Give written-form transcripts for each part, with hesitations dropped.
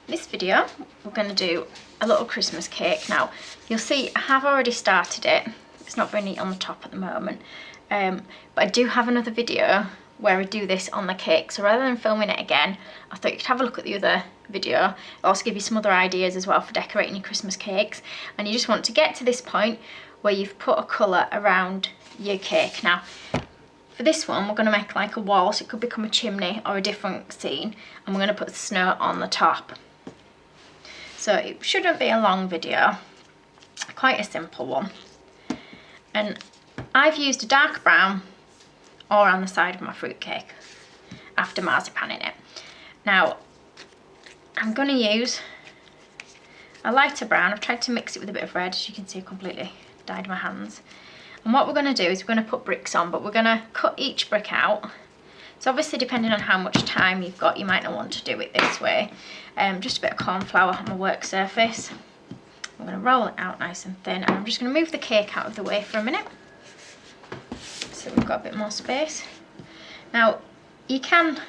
this video we're going to do a little Christmas cake. Now you'll see I have already started it. It's not very neat on the top at the moment, but I do have another video where I do this on the cake, so rather than filming it again, I thought you could have a look at the other video. I'll also give you some other ideas as well for decorating your Christmas cakes, and you just want to get to this point where you've put a colour around your cake. Now for this one we're going to make like a wall, so it could become a chimney or a different scene, and we're going to put snow on the top. So it shouldn't be a long video, quite a simple one. And I've used a dark brown or on the side of my fruitcake after marzipaning it. Now I'm going to use a lighter brown. I've tried to mix it with a bit of red. As you can see, I completely dyed my hands. And what we're going to do is we're going to put bricks on, but we're going to cut each brick out. So obviously depending on how much time you've got, you might not want to do it this way. Just a bit of corn flour on my work surface. I'm going to roll it out nice and thin, and I'm just going to move the cake out of the way for a minute so we've got a bit more space. Now you can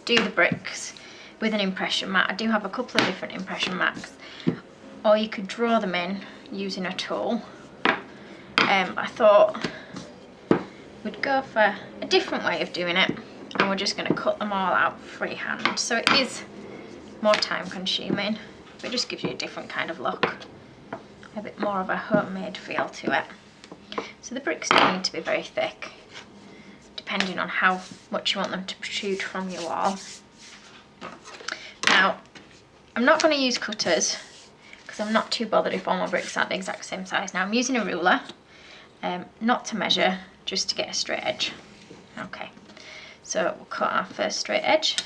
do the bricks with an impression mat. I do have a couple of different impression mats, or you could draw them in using a tool. I thought we'd go for a different way of doing it, and we're just going to cut them all out freehand. So it is more time consuming, but it just gives you a different kind of look, a bit more of a homemade feel to it. So the bricks don't need to be very thick, depending on how much you want them to protrude from your wall. Now I'm not going to use cutters because I'm not too bothered if all my bricks aren't the exact same size. Now I'm using a ruler, not to measure, just to get a straight edge. Okay, so we'll cut our first straight edge.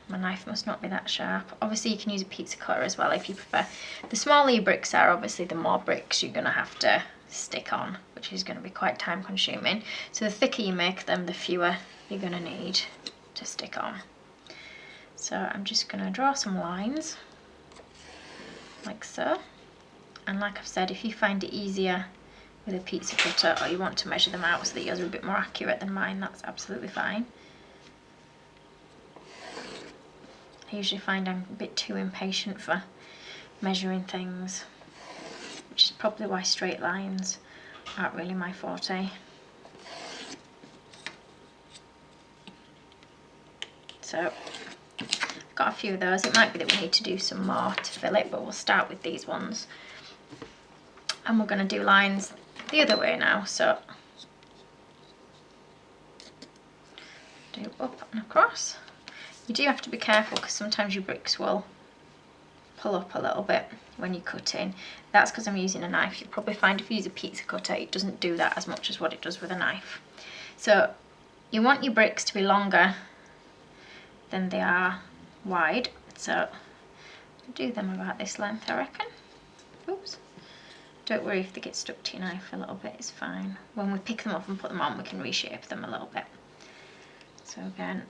My knife must not be that sharp. Obviously you can use a pizza cutter as well if you prefer. The smaller your bricks are, obviously the more bricks you're going to have to stick on, which is going to be quite time consuming. So the thicker you make them, the fewer you're going to need to stick on. So I'm just going to draw some lines like so. And like I've said, if you find it easier with a pizza cutter, or you want to measure them out so that yours are a bit more accurate than mine, that's absolutely fine. I usually find I'm a bit too impatient for measuring things, which is probably why straight lines aren't really my forte. So I've got a few of those. It might be that we need to do some more to fill it, but we'll start with these ones. And we're going to do lines the other way now, so do up and across. You do have to be careful because sometimes your bricks will pull up a little bit when you're cutting. That's because I'm using a knife. You'll probably find if you use a pizza cutter, it doesn't do that as much as what it does with a knife. So you want your bricks to be longer than they are wide, so do them about this length, I reckon. Oops. Don't worry if they get stuck to your knife a little bit, it's fine. When we pick them up and put them on, we can reshape them a little bit. So again,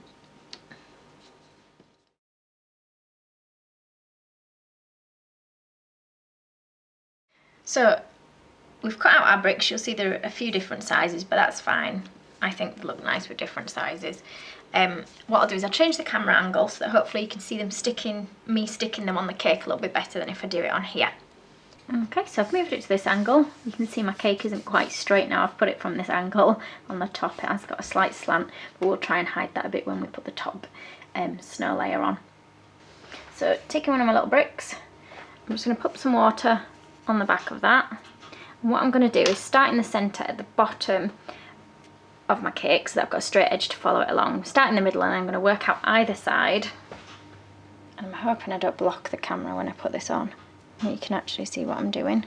so we've cut out our bricks. You'll see there are a few different sizes, but that's fine. I think they look nice with different sizes. What I'll do is I'll change the camera angle so that hopefully you can see them sticking them on the cake a little bit better than if I do it on here. Okay, so I've moved it to this angle. You can see my cake isn't quite straight now. I've put it from this angle on the top. It has got a slight slant, but we'll try and hide that a bit when we put the top snow layer on. So taking one of my little bricks, I'm just going to put some water on the back of that. And what I'm going to do is start in the centre at the bottom of my cake so that I've got a straight edge to follow it along. Start in the middle and I'm going to work out either side. And I'm hoping I don't block the camera when I put this on. You can actually see what I'm doing.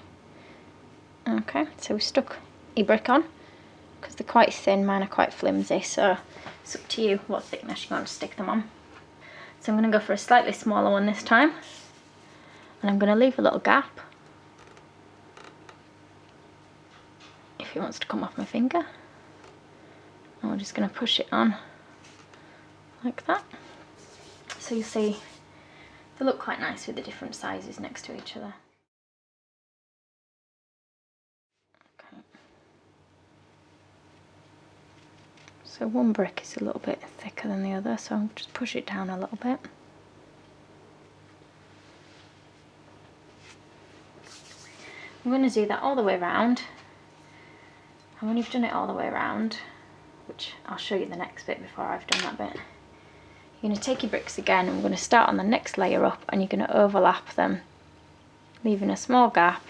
Okay, so we stuck a brick on because they're quite thin. Mine are quite flimsy, so it's up to you what thickness you want to stick them on. So I'm going to go for a slightly smaller one this time, and I'm going to leave a little gap if it wants to come off my finger. And we're just going to push it on like that. So you see they look quite nice with the different sizes next to each other. Okay. So one brick is a little bit thicker than the other, so I'll just push it down a little bit. I'm going to do that all the way around. And when you've done it all the way around, which I'll show you the next bit before I've done that bit, you're going to take your bricks again and we're going to start on the next layer up, and you're going to overlap them, leaving a small gap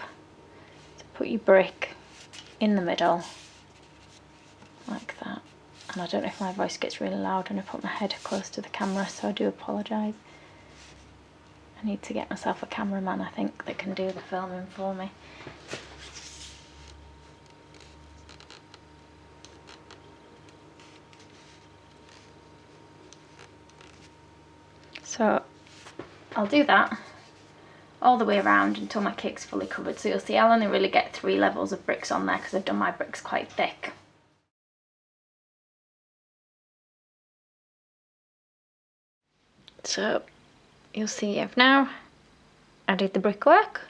to put your brick in the middle, like that. And I don't know if my voice gets really loud when I put my head close to the camera, so I do apologise. I need to get myself a cameraman, I think, that can do the filming for me. So I'll do that all the way around until my cake's fully covered. So you'll see I'll only really get 3 levels of bricks on there because I've done my bricks quite thick. So you'll see I've now added the brickwork,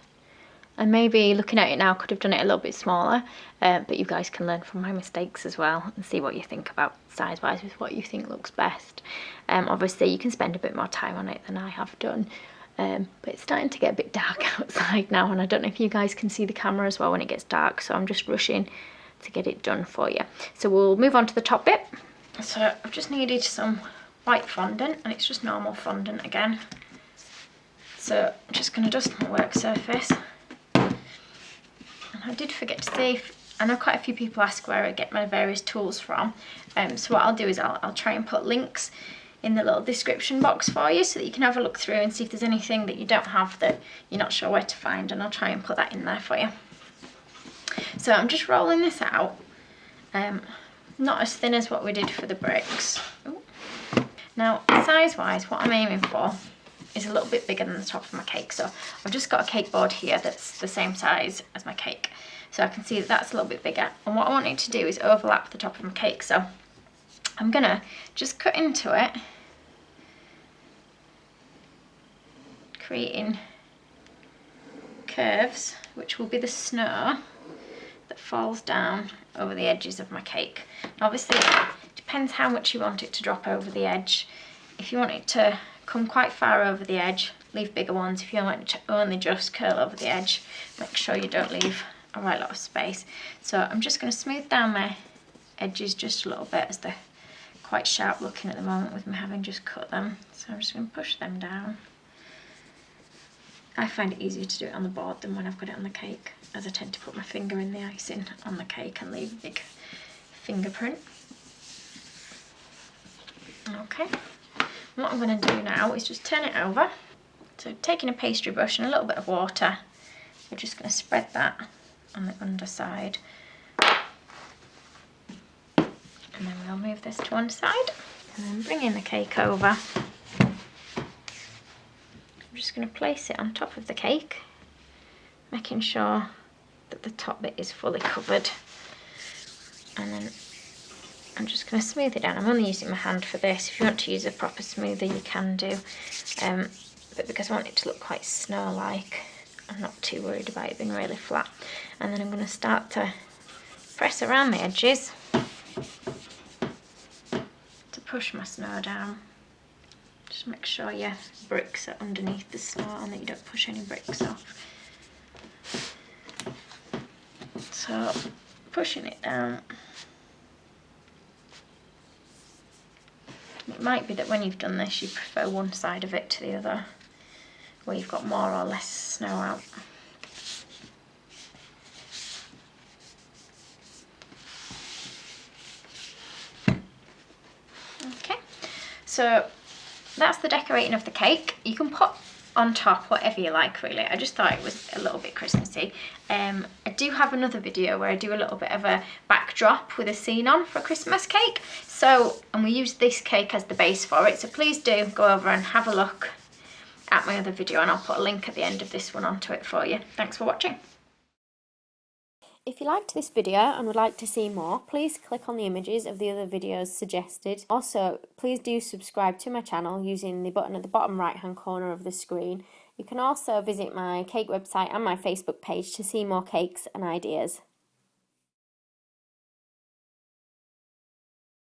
and maybe looking at it now could have done it a little bit smaller, but you guys can learn from my mistakes as well and see what you think about size wise with what you think looks best. Obviously you can spend a bit more time on it than I have done, but it's starting to get a bit dark outside now, and I don't know if you guys can see the camera as well when it gets dark, so I'm just rushing to get it done for you. So we'll move on to the top bit. So I've just needed some white fondant, and it's just normal fondant again. So I'm just going to dust my work surface. And I did forget to say, I know quite a few people ask where I get my various tools from, so what I'll do is I'll try and put links in the little description box for you so that you can have a look through and see if there's anything that you don't have that you're not sure where to find, and I'll try and put that in there for you. So I'm just rolling this out, not as thin as what we did for the bricks. Ooh. Now size wise, what I'm aiming for is a little bit bigger than the top of my cake. So I've just got a cake board here that's the same size as my cake, so I can see that that's a little bit bigger, and what I want it to do is overlap the top of my cake. So I'm gonna just cut into it, creating curves which will be the snow that falls down over the edges of my cake. And obviously it depends how much you want it to drop over the edge. If you want it to come quite far over the edge, leave bigger ones. If you want it to only just curl over the edge, make sure you don't leave a right lot of space. So I'm just going to smooth down my edges just a little bit, as they're quite sharp looking at the moment with me having just cut them. So I'm just going to push them down. I find it easier to do it on the board than when I've got it on the cake, as I tend to put my finger in the icing on the cake and leave a big fingerprint. Okay. What I'm going to do now is just turn it over. So taking a pastry brush and a little bit of water, we're just going to spread that on the underside. And then we'll move this to one side and then bring in the cake over. I'm just going to place it on top of the cake, making sure that the top bit is fully covered. And then I'm just going to smooth it down. I'm only using my hand for this. If you want to use a proper smoother, you can do. But because I want it to look quite snow-like, I'm not too worried about it being really flat. And then I'm going to start to press around the edges to push my snow down. Just make sure your bricks are underneath the snow and that you don't push any bricks off. So pushing it down. It might be that when you've done this you prefer one side of it to the other, where you've got more or less snow out. Okay, so that's the decorating of the cake. You can put on top whatever you like, really. I just thought it was a little bit Christmassy. I do have another video where I do a little bit of a backdrop with a scene on for a Christmas cake. So, and we use this cake as the base for it. So please do go over and have a look at my other video, and I'll put a link at the end of this one onto it for you. Thanks for watching. If you liked this video and would like to see more, please click on the images of the other videos suggested. Also, please do subscribe to my channel using the button at the bottom right hand corner of the screen. You can also visit my cake website and my Facebook page to see more cakes and ideas.